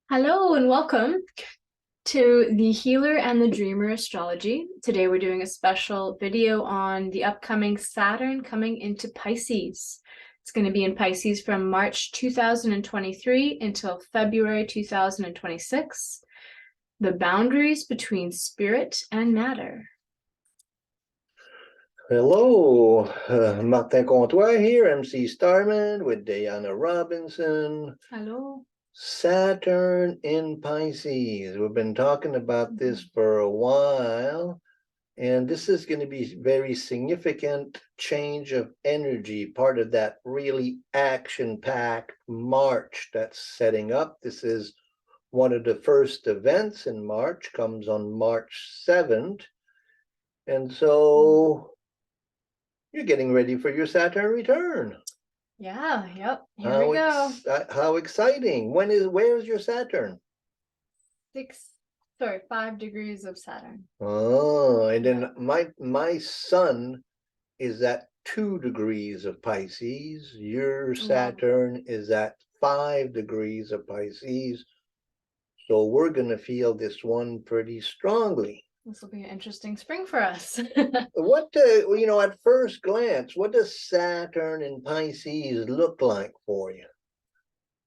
Hello and welcome to the Healer and the Dreamer Astrology. Today we're doing a special video on the upcoming Saturn coming into Pisces. It's going to be in Pisces from March 2023 until February 2026. The boundaries between spirit and matter. Hello, Martin Comtois here, MC Starman with Diana Robinson. Hello. Saturn in Pisces. We've been talking about this for a while, and this is going to be very significant change of energy, part of that really action-packed March that's setting up. This is one of the first events in March, comes on March 7th. And so you're getting ready for your Saturn return. Yeah, yep. Here we go. How exciting. Where's your Saturn? 5 degrees of Saturn. Oh, and then my sun is at 2 degrees of Pisces. Your Saturn is at 5 degrees of Pisces. So we're going to feel this one pretty strongly. This will be an interesting spring for us. What, at first glance, what does Saturn in Pisces look like for you?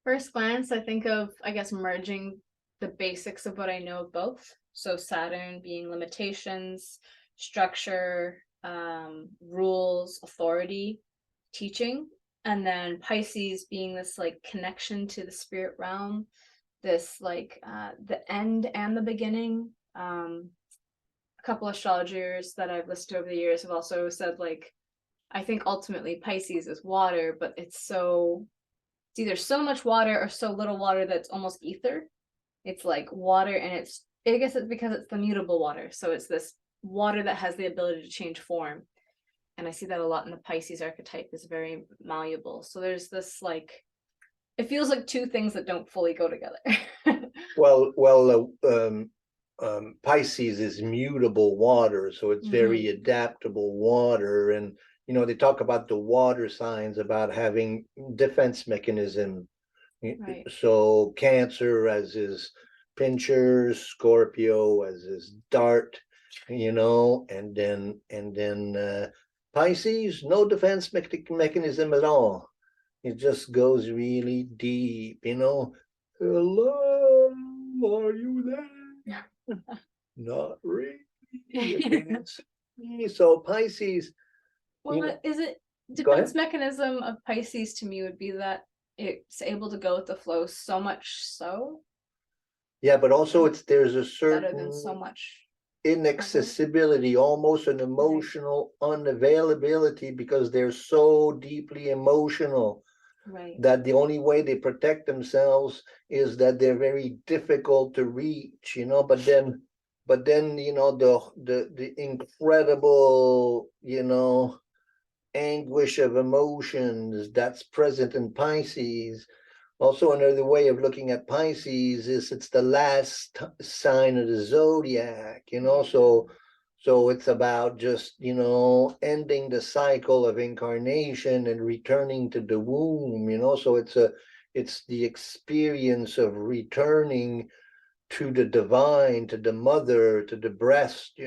First glance, I think of, merging the basics of what I know of both. So Saturn being limitations, structure, rules, authority, teaching. And then Pisces being this like connection to the spirit realm, this like the end and the beginning. A couple astrologers that I've listened to over the years have also said, like, I think ultimately Pisces is water, but it's either so much water or so little water that's almost ether. It's like water, and I guess it's because it's the mutable water. So it's this water that has the ability to change form. And I see that a lot in the Pisces archetype, is very malleable. So there's this like, it feels like two things that don't fully go together. Pisces is mutable water, so it's very adaptable water. And, they talk about the water signs about having defense mechanism. Right. So Cancer as is Pincher, Scorpio as is Dart, and then Pisces, no defense mechanism at all. It just goes really deep, Hello, are you there? Not really. So Pisces. Is it defense mechanism of Pisces to me would be that it's able to go with the flow so much so. Yeah, but also there's a certain better than so much inaccessibility, almost an emotional unavailability, because they're so deeply emotional. Right. That the only way they protect themselves is that they're very difficult to reach, but then the incredible, anguish of emotions that's present in Pisces. Also, another way of looking at Pisces is it's the last sign of the zodiac, so it's about just, ending the cycle of incarnation and returning to the womb, so it's the experience of returning to the divine, to the mother, to the breast,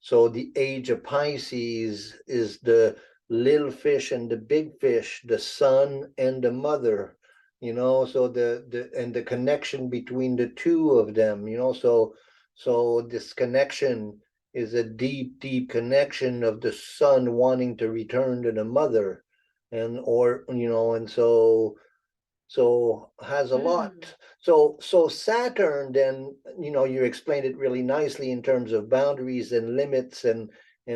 so the age of Pisces is the little fish and the big fish, the son and the mother, so the connection between the two of them, so this connection is a deep connection of the son wanting to return to the mother, and so has a lot. So Saturn, then, you explained it really nicely in terms of boundaries and limits, and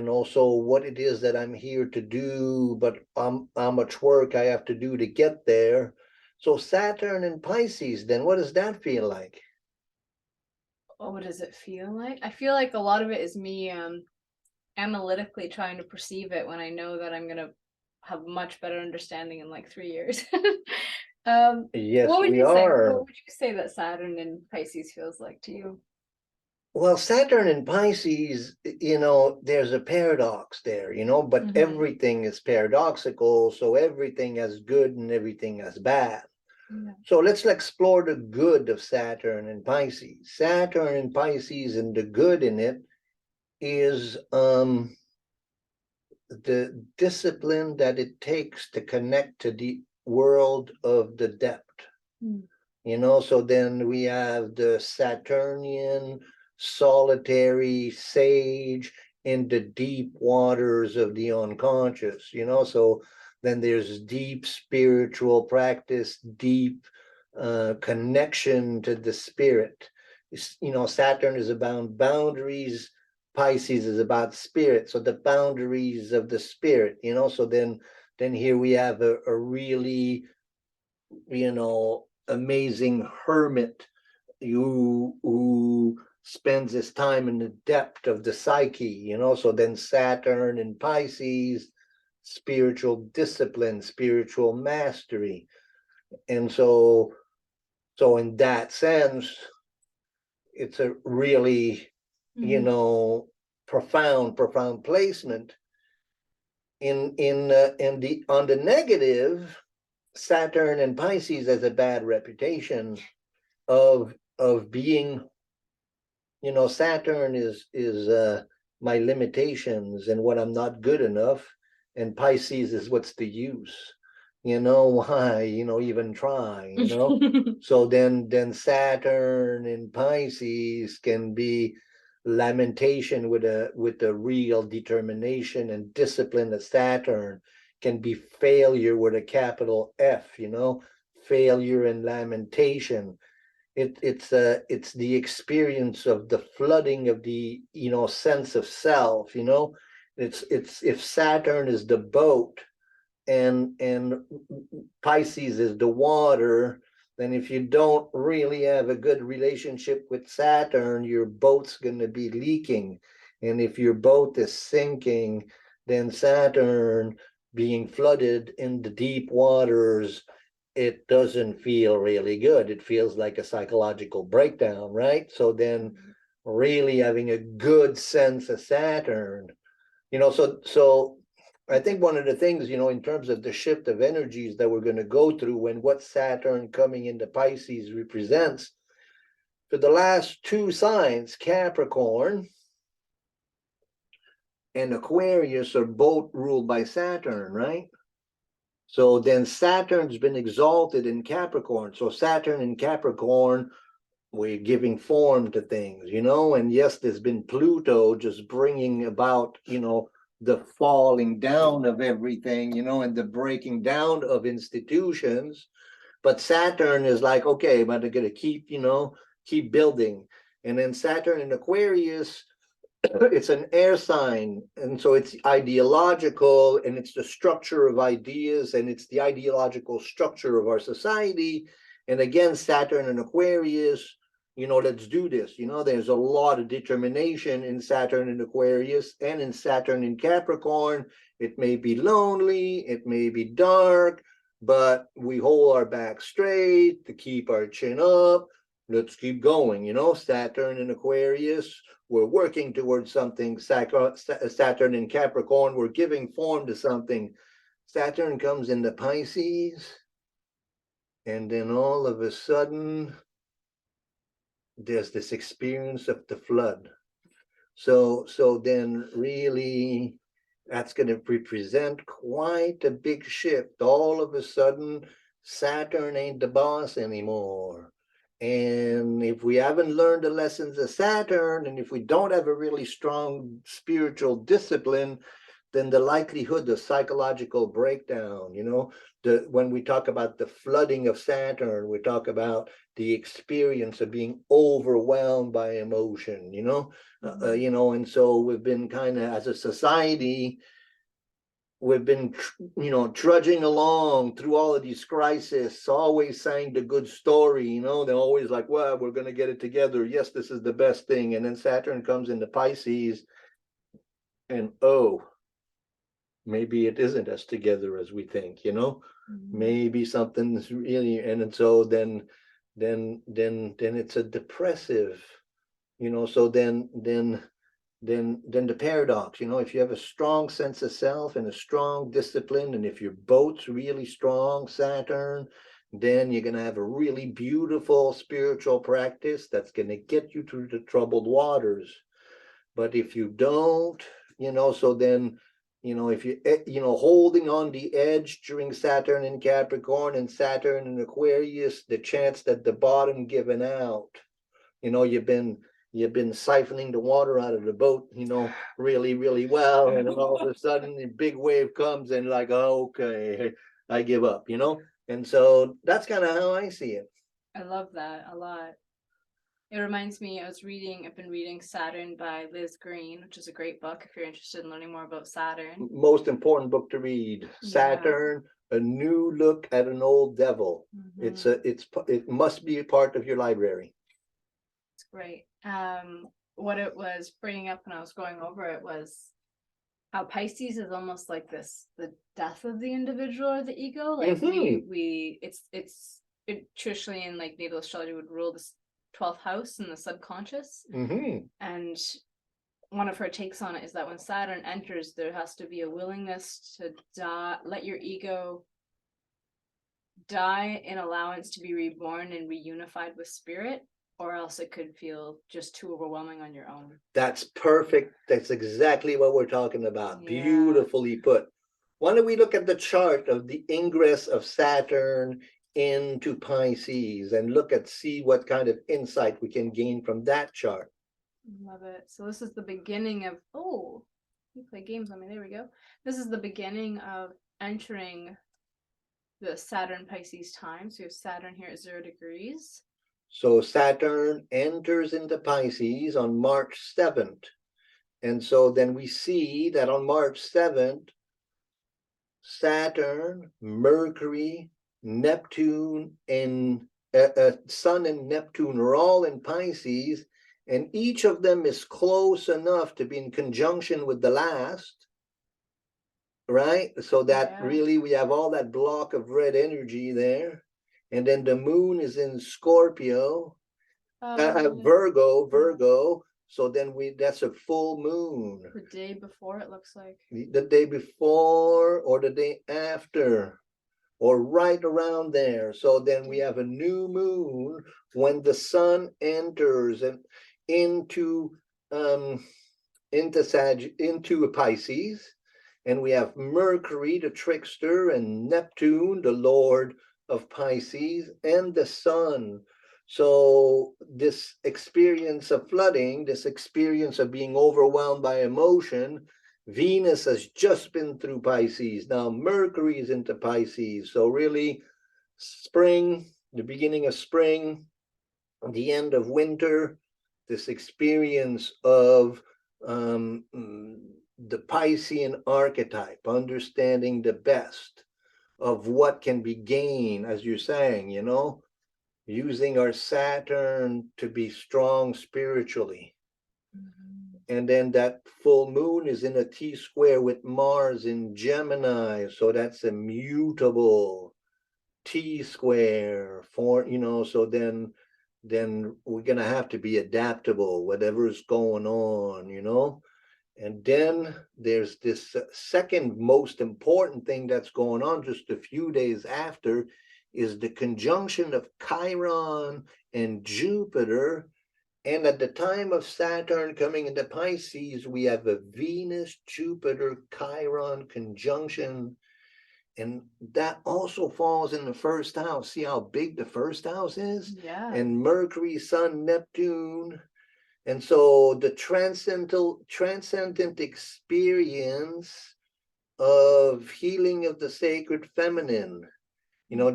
also what it is that I'm here to do, but how much work I have to do to get there. So Saturn and Pisces, then what does that feel like? Oh, what does it feel like? I feel like a lot of it is me analytically trying to perceive it when I know that I'm gonna have much better understanding in like 3 years. Yes, what would we you say? are. What would you say that Saturn in Pisces feels like to you? Well, Saturn in Pisces, there's a paradox there, but everything is paradoxical. So everything has good and everything has bad. Yeah. So let's explore the good of Saturn and Pisces. Saturn and Pisces, and the good in it is the discipline that it takes to connect to the world of the depth. So then we have the Saturnian solitary sage in the deep waters of the unconscious, so then there's deep spiritual practice, deep connection to the spirit. Saturn is about boundaries, Pisces is about spirit, so the boundaries of the spirit, so then here we have a really amazing hermit who spends his time in the depth of the psyche, so then Saturn and Pisces, spiritual discipline, spiritual mastery. And so in that sense, it's a really, profound placement. On the negative, Saturn and Pisces has a bad reputation of being, Saturn is my limitations and what I'm not good enough, and Pisces is what's the use, why, even try, so then Saturn and Pisces can be lamentation with a real determination and discipline. Of Saturn can be failure with a capital F, failure and lamentation. It's the experience of the flooding of the sense of self. It's if Saturn is the boat and Pisces is the water, then if you don't really have a good relationship with Saturn, your boat's going to be leaking. And if your boat is sinking, then Saturn being flooded in the deep waters, it doesn't feel really good. It feels like a psychological breakdown, right? So then really having a good sense of Saturn, so I think one of the things, in terms of the shift of energies that we're going to go through when what Saturn coming into Pisces represents, for the last two signs, Capricorn and Aquarius, are both ruled by Saturn, right? So then Saturn's been exalted in Capricorn. So Saturn in Capricorn, we're giving form to things, and yes, there's been Pluto just bringing about, the falling down of everything, and the breaking down of institutions. But Saturn is like, okay, but I'm going to keep building. And then Saturn in Aquarius, it's an air sign, and so it's ideological, and it's the structure of ideas, and it's the ideological structure of our society. And again, Saturn and Aquarius, let's do this. There's a lot of determination in Saturn and Aquarius, and in Saturn in Capricorn. It may be lonely, it may be dark, but we hold our back straight to keep our chin up. Let's keep going. Saturn in Aquarius, we're working towards something. Saturn in Capricorn, we're giving form to something. Saturn comes into Pisces, and then all of a sudden, there's this experience of the flood. So then really, that's going to represent quite a big shift. All of a sudden, Saturn ain't the boss anymore. And if we haven't learned the lessons of Saturn, and if we don't have a really strong spiritual discipline, then the likelihood of psychological breakdown, when we talk about the flooding of Saturn, we talk about the experience of being overwhelmed by emotion, and so we've been kind of, as a society, we've been, trudging along through all of these crises, always saying the good story, they're always like, well, we're going to get it together. Yes, this is the best thing. And then Saturn comes into Pisces, and maybe it isn't as together as we think, maybe something's really, and so then it's a depressive, so then the paradox, if you have a strong sense of self and a strong discipline, and if your boat's really strong, Saturn, then you're going to have a really beautiful spiritual practice that's going to get you through the troubled waters. But if you don't, so then, if you, holding on the edge during Saturn in Capricorn and Saturn in Aquarius, the chance that the bottom giving out, you've been siphoning the water out of the boat, really, really well. And then all of a sudden, a big wave comes and like, oh, okay, I give up, And so that's kind of how I see it. I love that a lot. It reminds me, I've been reading Saturn by Liz Green, which is a great book if you're interested in learning more about Saturn. Most important book to read. Saturn, A New Look at an Old Devil. It must be a part of your library. It's great. What it was bringing up when I was going over it was how Pisces is almost like the death of the individual or the ego. Like it traditionally in like natal astrology would rule this 12th house in the subconscious. And one of her takes on it is that when Saturn enters, there has to be a willingness to die, let your ego die in allowance to be reborn and reunified with spirit, or else it could feel just too overwhelming on your own. That's perfect. That's exactly what we're talking about. Yeah. Beautifully put. Why don't we look at the chart of the ingress of Saturn into Pisces and see what kind of insight we can gain from that chart. Love it. So this is the beginning of, you play games on me. There we go. This is the beginning of entering the Saturn Pisces time. So you have Saturn here at 0 degrees. So Saturn enters into Pisces on March 7th. And so then we see that on March 7th, Saturn, Mercury, Neptune, and Sun and Neptune are all in Pisces, and each of them is close enough to be in conjunction with the last, right? So that really we have all that block of red energy there. And then the moon is in Scorpio, Virgo. So then that's a full moon. The day before, it looks like. The day before or the day after, or right around there. So then we have a new moon when the sun enters into Pisces, and we have Mercury, the trickster, and Neptune, the lord of Pisces, and the sun. So this experience of flooding, this experience of being overwhelmed by emotion, Venus has just been through Pisces. Now Mercury is into Pisces. So really spring, the beginning of spring, the end of winter, this experience of the Piscean archetype, understanding the best of what can be gained, as you're saying, using our Saturn to be strong spiritually. And then that full moon is in a T-square with Mars in Gemini. So that's a mutable T-square for, so then we're going to have to be adaptable, whatever's going on, And then there's this second most important thing that's going on just a few days after is the conjunction of Chiron and Jupiter. And at the time of Saturn coming into Pisces, we have a Venus-Jupiter-Chiron conjunction. And that also falls in the first house. See how big the first house is? Yeah. And Mercury, Sun, Neptune. And so the transcendent experience of healing of the sacred feminine.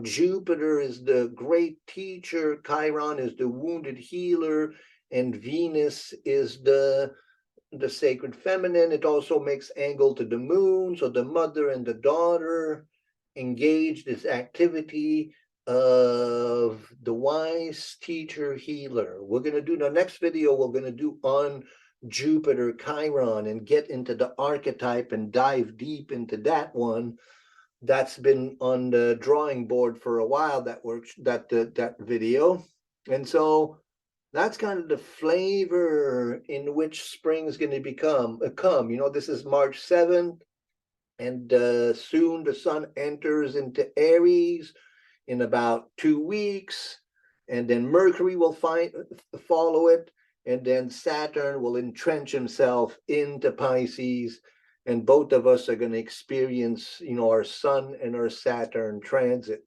Jupiter is the great teacher, Chiron is the wounded healer, and Venus is the sacred feminine. It also makes angle to the moon, so the mother and the daughter engage this activity of the wise teacher healer. We're going to do the next video, we're going to do on Jupiter Chiron and get into the archetype and dive deep into that one. That's been on the drawing board for a while, that video. And so that's kind of the flavor in which spring is going to come. This is March 7th, and soon the sun enters into Aries. in about 2 weeks, and then Mercury will follow it, and then Saturn will entrench himself into Pisces, and both of us are going to experience, our Sun and our Saturn transit.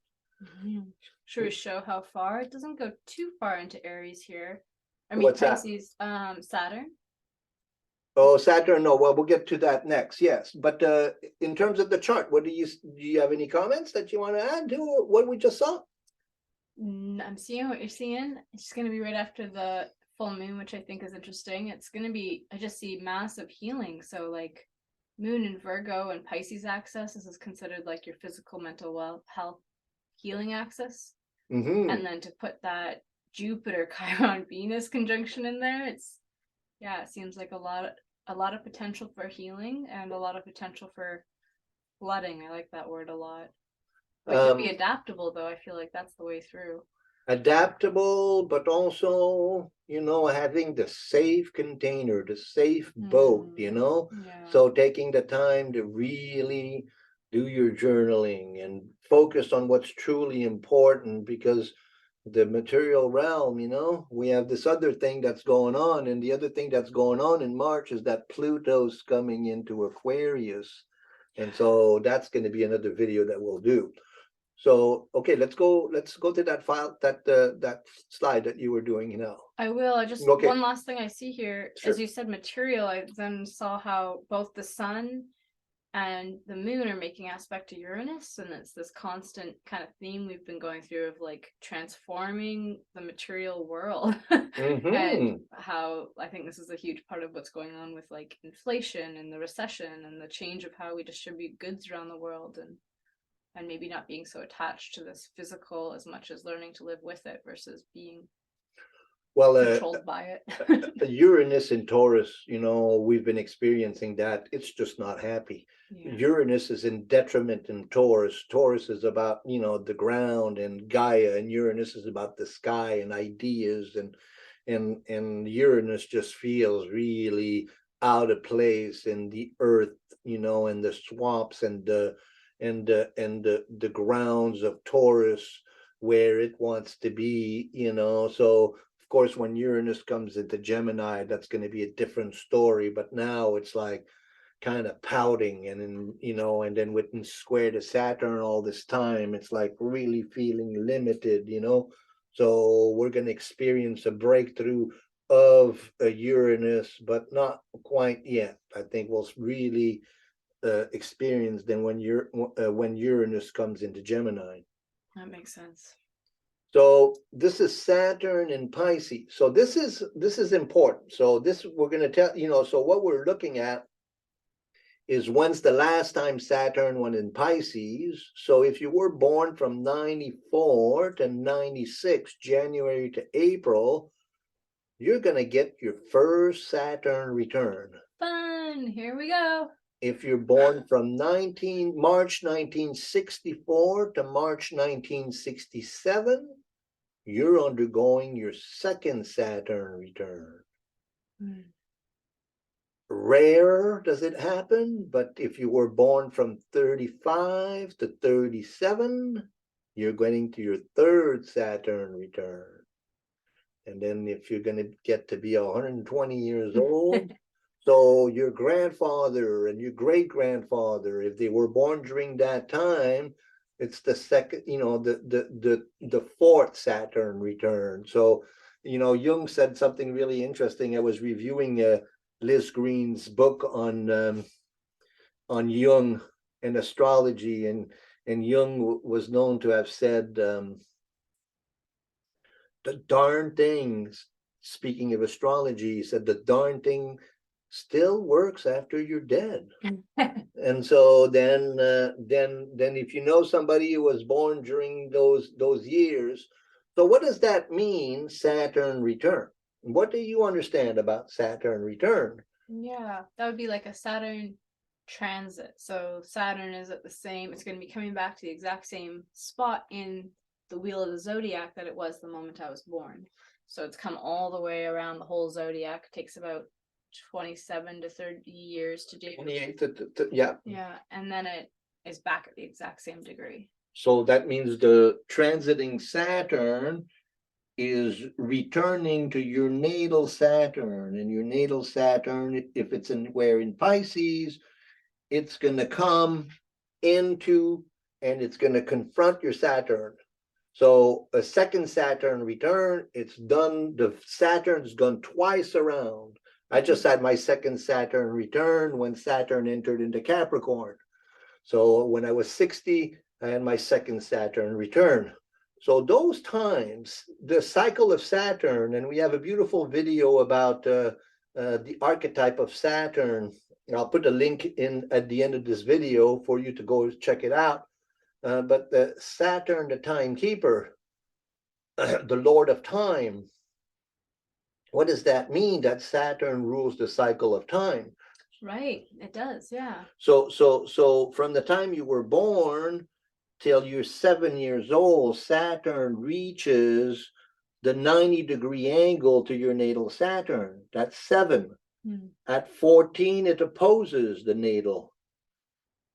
Should we show how far? It doesn't go too far into Aries here. I mean, What's Pisces, Saturn. Oh, Saturn, no, well, we'll get to that next, yes. But in terms of the chart, do you have any comments that you want to add to what we just saw? I'm seeing what you're seeing. It's going to be right after the full moon, which I think is interesting. It's going to be, I just see massive healing. So like moon in Virgo and Pisces axis, this is considered like your physical, mental health healing axis. And then to put that Jupiter, Chiron, Venus conjunction in there, it seems like a lot of potential for healing and a lot of potential for flooding. I like that word a lot. We can be adaptable, though. I feel like that's the way through. Adaptable, but also, having the safe container, the safe boat, Yeah. So taking the time to really do your journaling and focus on what's truly important, because the material realm, we have this other thing that's going on, and the other thing that's going on in March is that Pluto's coming into Aquarius, and so that's going to be another video that we'll do. So, okay, let's go to that file, that slide that you were doing now. I will. Okay. One last thing I see here, Sure. as you said, material, I then saw how both the sun and the moon are making aspect to Uranus, and it's this constant kind of theme we've been going through of like transforming the material world. And how I think this is a huge part of what's going on with like inflation and the recession and the change of how we distribute goods around the world, and maybe not being so attached to this physical as much as learning to live with it versus being controlled by it. Uranus in Taurus, we've been experiencing that. It's just not happy. Yeah. Uranus is in detriment in Taurus. Taurus is about, the ground and Gaia, and Uranus is about the sky and ideas, and Uranus just feels really out of place in the earth, and the swamps and the grounds of Taurus, where it wants to be, so of course when Uranus comes into Gemini, that's going to be a different story. But now it's like kind of pouting, and then with square to Saturn all this time, it's like really feeling limited, so we're going to experience a breakthrough of a Uranus, but not quite yet. I think we'll really experience than when Uranus comes into Gemini. That makes sense. So this is Saturn in Pisces. So this is important. So this we're going to tell, so what we're looking at is when's the last time Saturn went in Pisces. So if you were born from 94 to 96, January to April, you're going to get your first Saturn return. Fun. Here we go. If you're born from March 1964 to March 1967, you're undergoing your second Saturn return. Rare does it happen, but if you were born from 35 to 37, you're going to your third Saturn return. And then if you're going to get to be 120 years old, so your grandfather and your great-grandfather, if they were born during that time, it's the second, the fourth Saturn return. So, Jung said something really interesting. I was reviewing Liz Green's book on Jung and astrology, and Jung was known to have said, the darn things, speaking of astrology, he said the darn thing still works after you're dead. And so then if you know somebody who was born during those years, so what does that mean, Saturn return? What do you understand about Saturn return? Yeah, that would be like a Saturn transit. So Saturn is at it's going to be coming back to the exact same spot in the wheel of the zodiac that it was the moment I was born. So it's come all the way around the whole zodiac. It takes about 27 to 30 years to do. 28 yeah. Yeah, and then it is back at the exact same degree. So that means the transiting Saturn is returning to your natal Saturn, and your natal Saturn, if it's in Pisces, it's going to come into and it's going to confront your Saturn. So a second Saturn return, it's done. The Saturn's gone twice around. I just had my second Saturn return when Saturn entered into Capricorn. So when I was 60, I had my second Saturn return. So those times, the cycle of Saturn, and we have a beautiful video about the archetype of Saturn. I'll put a link in at the end of this video for you to go check it out. But the Saturn, the timekeeper, the Lord of Time, what does that mean? That Saturn rules the cycle of time. Right, it does, yeah. So from the time you were born till you're 7 years old, Saturn reaches the 90-degree angle to your natal Saturn. That's 7. At 14, it opposes the natal.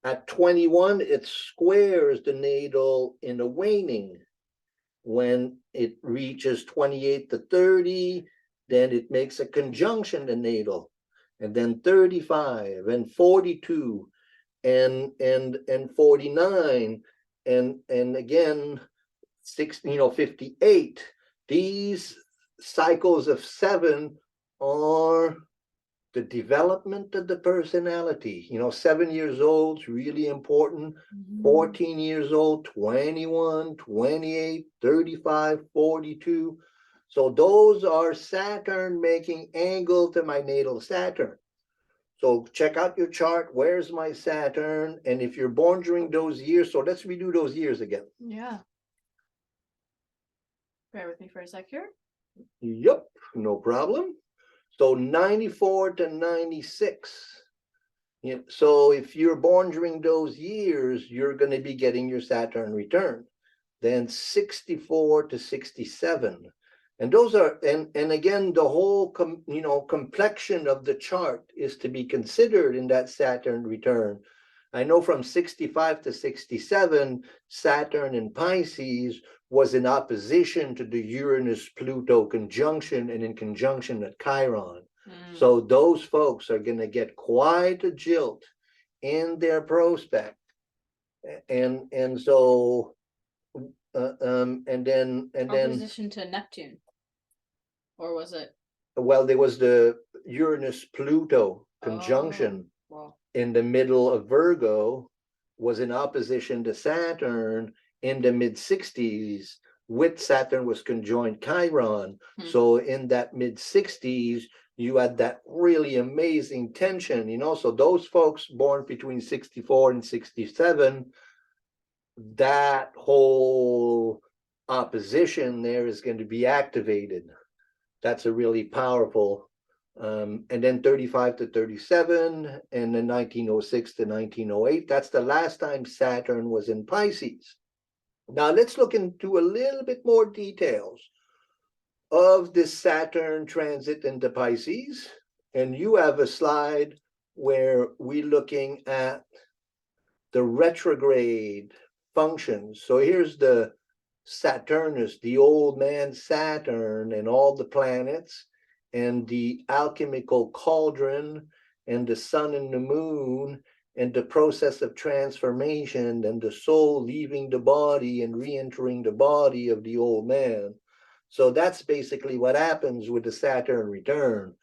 At 21, it squares the natal in a waning. When it reaches 28 to 30, then it makes a conjunction to natal. And then 35 and 42 and 49 and again 58. These cycles of 7 are the development of the personality. 7 years old is really important. 14 years old, 21, 28, 35, 42. So those are Saturn making angle to my natal Saturn. So check out your chart. Where's my Saturn? And if you're born during those years, so let's redo those years again. Yeah. Bear with me for a sec here. Yep, no problem. So 94 to 96. So if you're born during those years, you're going to be getting your Saturn return. Then 64 to 67. And those are, and again, the whole, complexion of the chart is to be considered in that Saturn return. I know from 65 to 67, Saturn in Pisces was in opposition to the Uranus-Pluto conjunction and in conjunction at Chiron. So those folks are going to get quite a jilt in their prospect. And so, and then opposition to Neptune. Or was it? Well, there was the Uranus-Pluto conjunction in the middle of Virgo, was in opposition to Saturn in the mid-60s. With Saturn was conjoined Chiron. So in that mid-60s, you had that really amazing tension, So those folks born between 64 and 67, that whole opposition there is going to be activated. That's a really powerful, and then 35 to 37, and then 1906 to 1908. That's the last time Saturn was in Pisces. Now let's look into a little bit more details of this Saturn transit into Pisces. And you have a slide where we're looking at the retrograde functions. So here's the Saturnus, the old man Saturn, and all the planets, and the alchemical cauldron, and the sun and the moon, and the process of transformation, and the soul leaving the body and re-entering the body of the old man. So that's basically what happens with the Saturn return.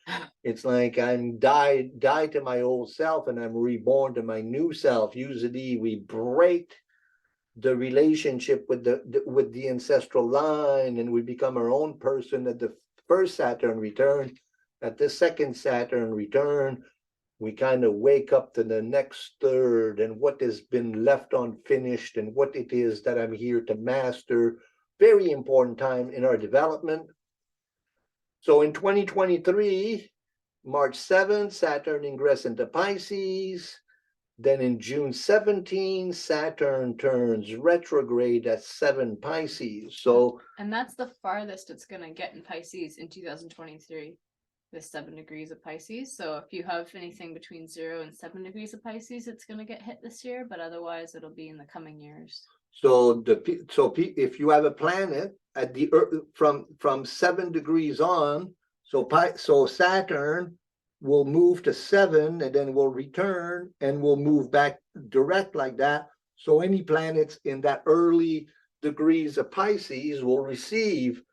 It's like I'm died to my old self and I'm reborn to my new self. Usually we break the relationship with the ancestral line and we become our own person at the first Saturn return. At the second Saturn return, we kind of wake up to the next third and what has been left unfinished and what it is that I'm here to master. Very important time in our development. So in 2023, March 7th, Saturn ingress into Pisces. Then in June 17, Saturn turns retrograde at 7 Pisces. So, and that's the farthest it's going to get in Pisces in 2023, with 7 degrees of Pisces. So if you have anything between 0 and 7 degrees of Pisces, it's going to get hit this year, but otherwise it'll be in the coming years. So if you have a planet at the from 7 degrees on, so Saturn will move to 7 and then will return and will move back direct like that. So any planets in that early degrees of Pisces will receive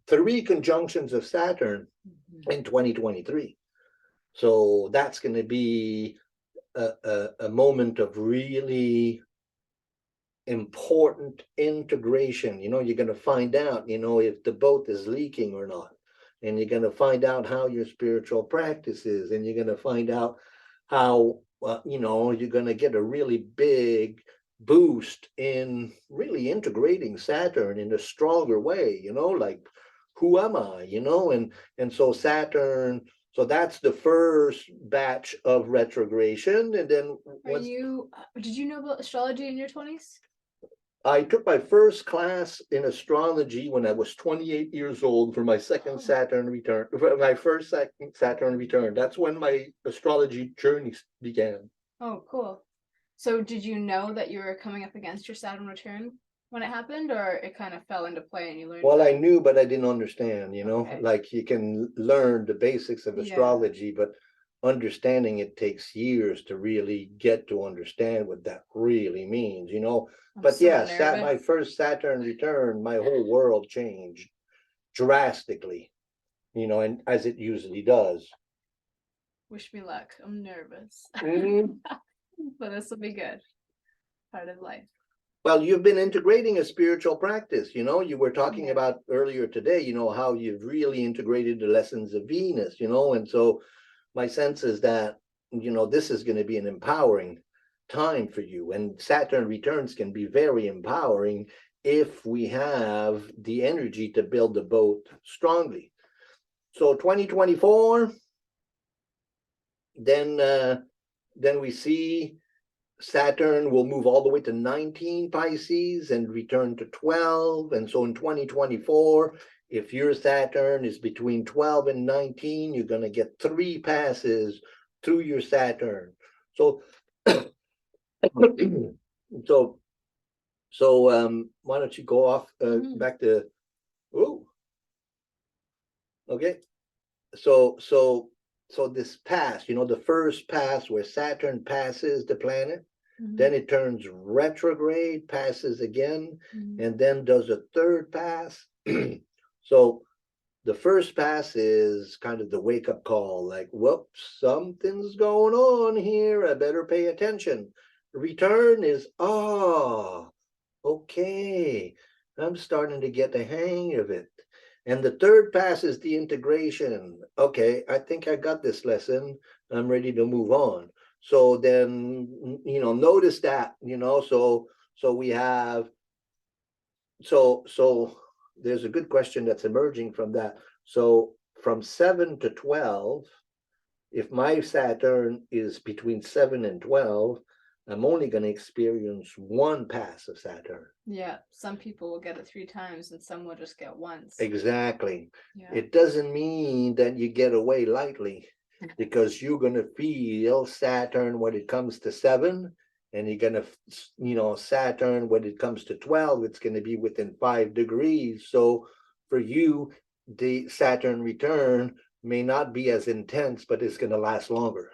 3 conjunctions of Saturn in 2023. So that's going to be a moment of really important integration. You're going to find out, if the boat is leaking or not. And you're going to find out how your spiritual practice is. And you're going to find out how, you're going to get a really big boost in really integrating Saturn in a stronger way, like, who am I, and so Saturn, so that's the first batch of retrogradation. And then did you know about astrology in your 20s? I took my first class in astrology when I was 28 years old for my second Saturn return, for my first Saturn return. That's when my astrology journey began. Oh, cool. So did you know that you were coming up against your Saturn return when it happened, or it kind of fell into play and you learned? Well, I knew, but I didn't understand, like you can learn the basics of astrology, but understanding it takes years to really get to understand what that really means, But so yeah, my first Saturn return, my whole world changed drastically, and as it usually does. Wish me luck. I'm nervous. But this will be good. Part of life. Well, you've been integrating a spiritual practice, you were talking about earlier today, how you've really integrated the lessons of Venus, and so my sense is that, this is going to be an empowering time for you, and Saturn returns can be very empowering if we have the energy to build the boat strongly. So 2024, then we see Saturn will move all the way to 19 Pisces and return to 12. And so in 2024, if your Saturn is between 12 and 19, you're going to get 3 passes through your Saturn. So, why don't you go off back to, okay. So this pass, the first pass where Saturn passes the planet, then it turns retrograde, passes again, and then does a third pass. So the first pass is kind of the wake-up call, like, whoops, something's going on here, I better pay attention. Return is, okay, I'm starting to get the hang of it. And the third pass is the integration. Okay, I think I got this lesson. I'm ready to move on. So then, notice that, so we have, so there's a good question that's emerging from that. So from 7 to 12, if my Saturn is between 7 and 12, I'm only going to experience 1 pass of Saturn. Yeah, some people will get it 3 times and some will just get once. Exactly. Yeah. It doesn't mean that you get away lightly, because you're going to feel Saturn when it comes to 7, and you're going to, Saturn when it comes to 12, it's going to be within 5 degrees. So for you, the Saturn return may not be as intense, but it's going to last longer,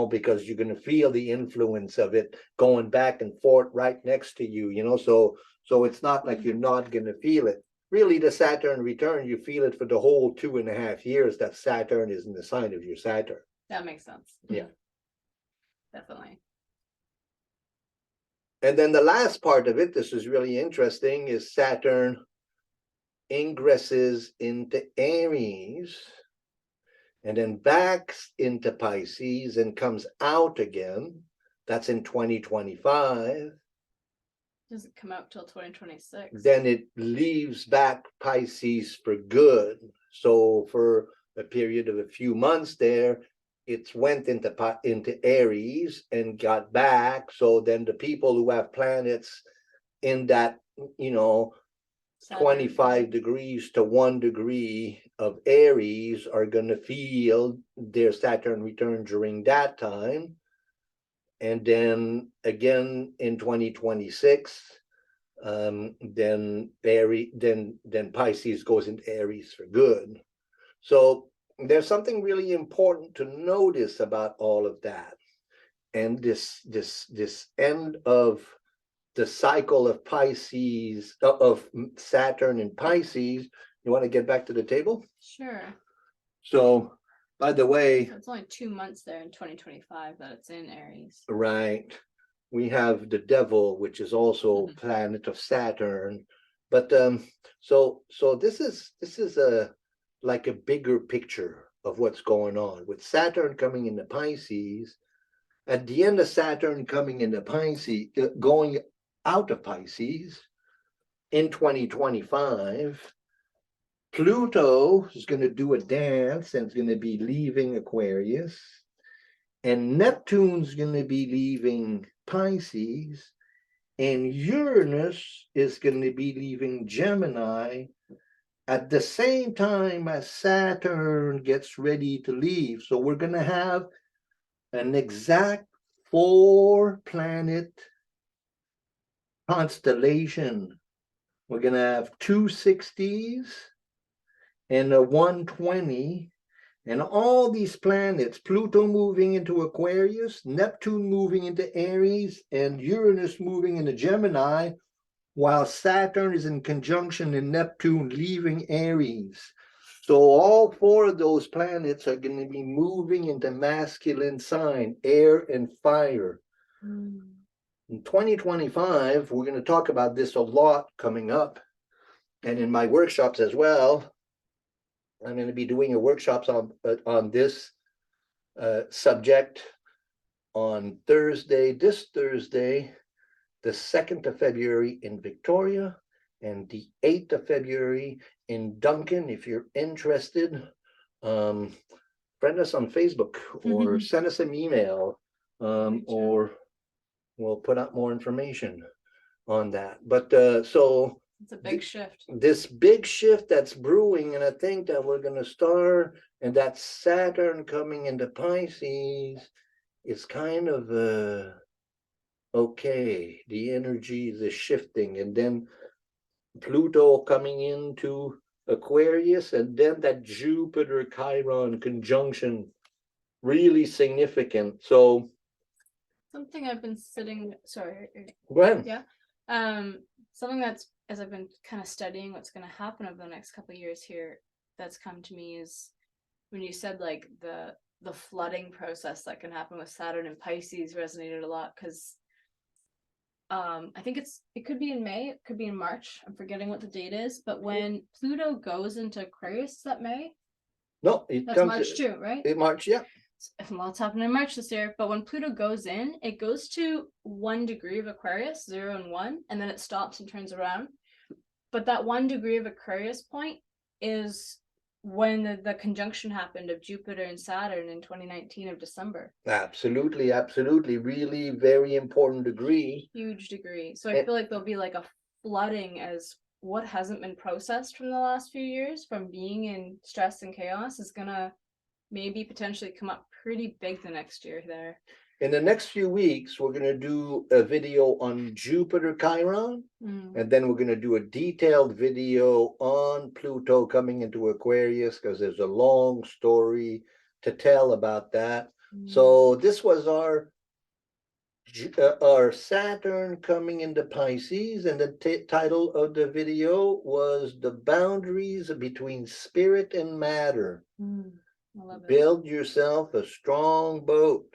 because you're going to feel the influence of it going back and forth right next to you, so it's not like you're not going to feel it. Really, the Saturn return, you feel it for the whole 2.5 years that Saturn is in the sign of your Saturn. That makes sense. Yeah. Definitely. And then the last part of it, this is really interesting, is Saturn ingresses into Aries and then backs into Pisces and comes out again. That's in 2025. Doesn't come out till 2026. Then it leaves back Pisces for good. So for a period of a few months there, it went into Aries and got back. So then the people who have planets in that, 25 degrees to 1 degree of Aries are going to feel their Saturn return during that time. And then again in 2026, then Pisces goes into Aries for good. So there's something really important to notice about all of that. And this end of the cycle of Pisces, of Saturn and Pisces. You want to get back to the table? Sure. So, by the way, it's only 2 months there in 2025 that it's in Aries. Right. We have the devil, which is also planet of Saturn. But so this is a like a bigger picture of what's going on with Saturn coming into Pisces. At the end of Saturn coming into Pisces, going out of Pisces in 2025, Pluto is going to do a dance and it's going to be leaving Aquarius. And Neptune's going to be leaving Pisces, and Uranus is going to be leaving Gemini at the same time as Saturn gets ready to leave. So we're going to have an exact 4-planet constellation. We're going to have 2 60s and a 120. And all these planets, Pluto moving into Aquarius, Neptune moving into Aries, and Uranus moving into Gemini, while Saturn is in conjunction in Neptune leaving Aries. So all 4 of those planets are going to be moving into masculine sign, air and fire. In 2025, we're going to talk about this a lot coming up, and in my workshops as well. I'm going to be doing a workshops on this subject on Thursday, this Thursday, the 2nd of February in Victoria, and the 8th of February in Duncan. If you're interested, friend us on Facebook or send us an email, or we'll put out more information on that. But so it's a big shift. This big shift that's brewing, and I think that we're going to start, and that Saturn coming into Pisces is kind of okay. The energies is shifting, and then Pluto coming into Aquarius, and then that Jupiter Chiron conjunction, really significant. So something I've been sorry. Go ahead. Yeah. Something that's, as I've been kind of studying what's going to happen over the next couple of years here, that's come to me is when you said like the flooding process that can happen with Saturn and Pisces resonated a lot, because I think it could be in May, it could be in March. I'm forgetting what the date is, but when Pluto goes into Aquarius, is that May? No, that's March too, right? In March, yeah. Lots happened in March this year, but when Pluto goes in, it goes to 1 degree of Aquarius, 0 and 1, and then it stops and turns around. But that 1 degree of Aquarius point is when the conjunction happened of Jupiter and Saturn in 2019 of December. Absolutely, absolutely. Really very important degree. Huge degree. So I feel like there'll be like a flooding as what hasn't been processed from the last few years from being in stress and chaos is gonna maybe potentially come up pretty big the next year there. In the next few weeks, we're going to do a video on Jupiter Chiron, and then we're going to do a detailed video on Pluto coming into Aquarius, because there's a long story to tell about that. So this was our Saturn coming into Pisces, and the title of the video was The Boundaries Between Spirit and Matter. Build yourself a strong boat.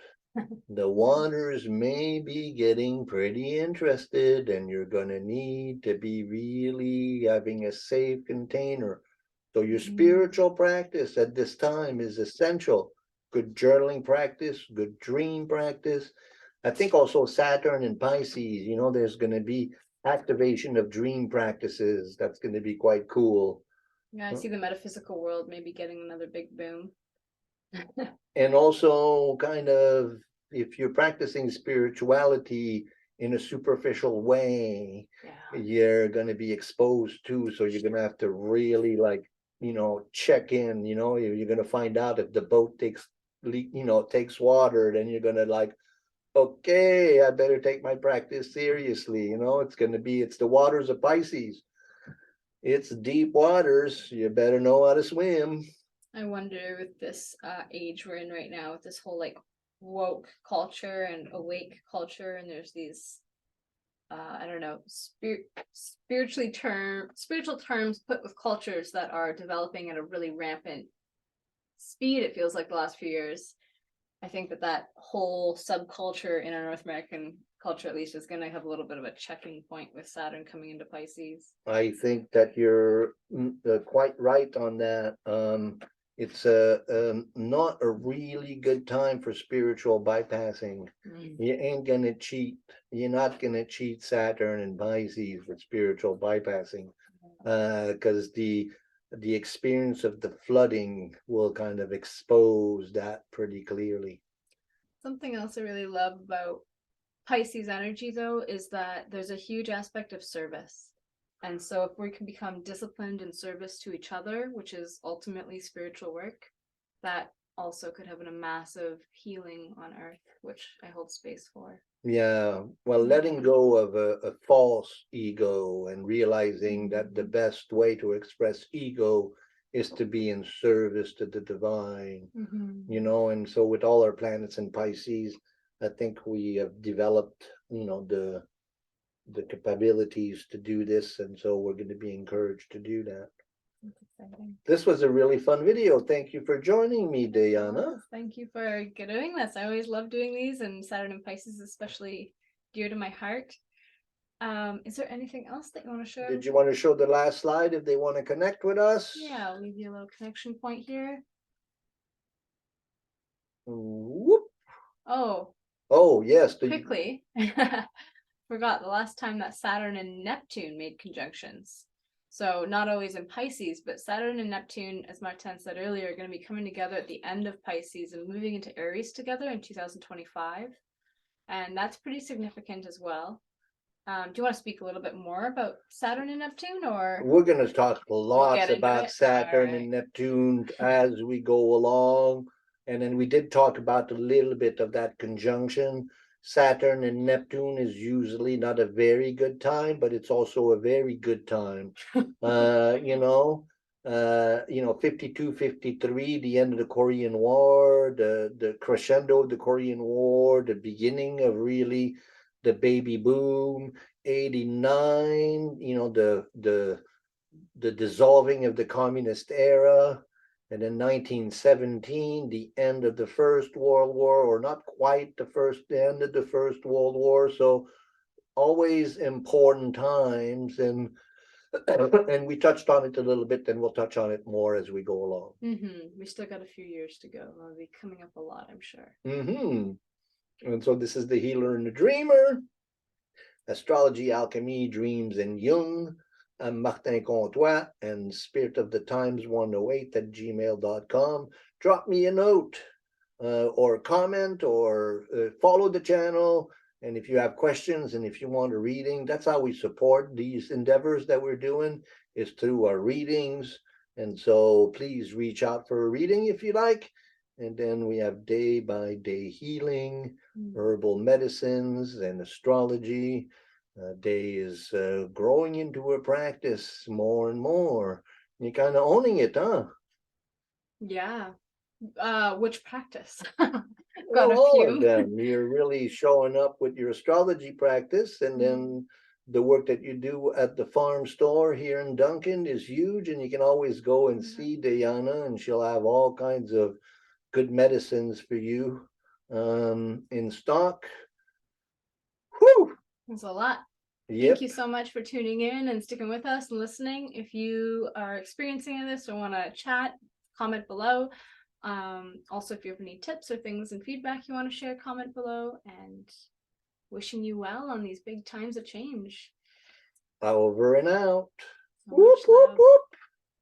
The waters may be getting pretty interested, and you're going to need to be really having a safe container. So your spiritual practice at this time is essential. Good journaling practice, good dream practice. I think also Saturn and Pisces, there's going to be activation of dream practices. That's going to be quite cool. Yeah, I see the metaphysical world maybe getting another big boom. And also kind of, if you're practicing spirituality in a superficial way, you're going to be exposed to, so you're going to have to really check in, you're going to find out if the boat takes water, then you're going to okay, I better take my practice seriously. You know, it's the waters of Pisces. It's deep waters. You better know how to swim. I wonder with this age we're in right now, with this whole like woke culture and awake culture, and there's these I don't know, spiritual terms put with cultures that are developing at a really rampant speed, it feels like the last few years. I think that whole subculture in our North American culture, at least, is going to have a little bit of a checking point with Saturn coming into Pisces. I think that you're quite right on that. It's not a really good time for spiritual bypassing. You ain't gonna cheat. You're not gonna cheat Saturn and Pisces with spiritual bypassing, because the experience of the flooding will kind of expose that pretty clearly. Something else I really love about Pisces energy, though, is that there's a huge aspect of service. And so if we can become disciplined in service to each other, which is ultimately spiritual work, that also could have a massive healing on Earth, which I hold space for. Yeah, well, letting go of a false ego and realizing that the best way to express ego is to be in service to the divine, you know, and so with all our planets in Pisces, I think we have developed, you know, the capabilities to do this, and so we're going to be encouraged to do that. That's exciting. This was a really fun video. Thank you for joining me, Diana. Oh, thank you for doing this. I always love doing these, and Saturn and Pisces is especially dear to my heart. Is there anything else that you want to share? Did you want to show the last slide if they want to connect with us? Yeah, I'll leave you a little connection point here. Whoop. Oh, yes. quickly. Forgot the last time that Saturn and Neptune made conjunctions. So not always in Pisces, but Saturn and Neptune, as Martin said earlier, are going to be coming together at the end of Pisces and moving into Aries together in 2025. And that's pretty significant as well. Do you want to speak a little bit more about Saturn and Neptune, or we're going to talk lots about Saturn and Neptune as we go along, and then we did talk about a little bit of that conjunction. Saturn and Neptune is usually not a very good time, but it's also a very good time. You know, 52, 53, the end of the Korean War, the crescendo of the Korean War, the beginning of really the baby boom, 89, you know, the dissolving of the communist era, and then 1917, the end of the First World War, or not quite the end of the First World War. So always important times, and and we touched on it a little bit, and we'll touch on it more as we go along. We still got a few years to go. It'll be coming up a lot, I'm sure. And so this is the Healer and the Dreamer. Astrology, Alchemy, Dreams, and Jung. I'm Martin Comtois, and Spirit of the Times 108@gmail.com. Drop me a note or comment, or follow the channel. And if you have questions and if you want a reading, that's how we support these endeavors that we're doing, is through our readings. And so please reach out for a reading if you like. And then we have day-by-day healing, herbal medicines, and astrology. Day is growing into a practice more and more. You're kind of owning it, huh? Yeah. Which practice? Got a few of them. You're really showing up with your astrology practice, and then the work that you do at the farm store here in Duncan is huge, and you can always go and see Diana, and she'll have all kinds of good medicines for you in stock. Whew! There's a lot. Yep. Thank you so much for tuning in and sticking with us and listening. If you are experiencing this or want to chat, comment below. Also, if you have any tips or things and feedback you want to share, comment below. And wishing you well on these big times of change. Over and out. So whoop, whoop, whoop.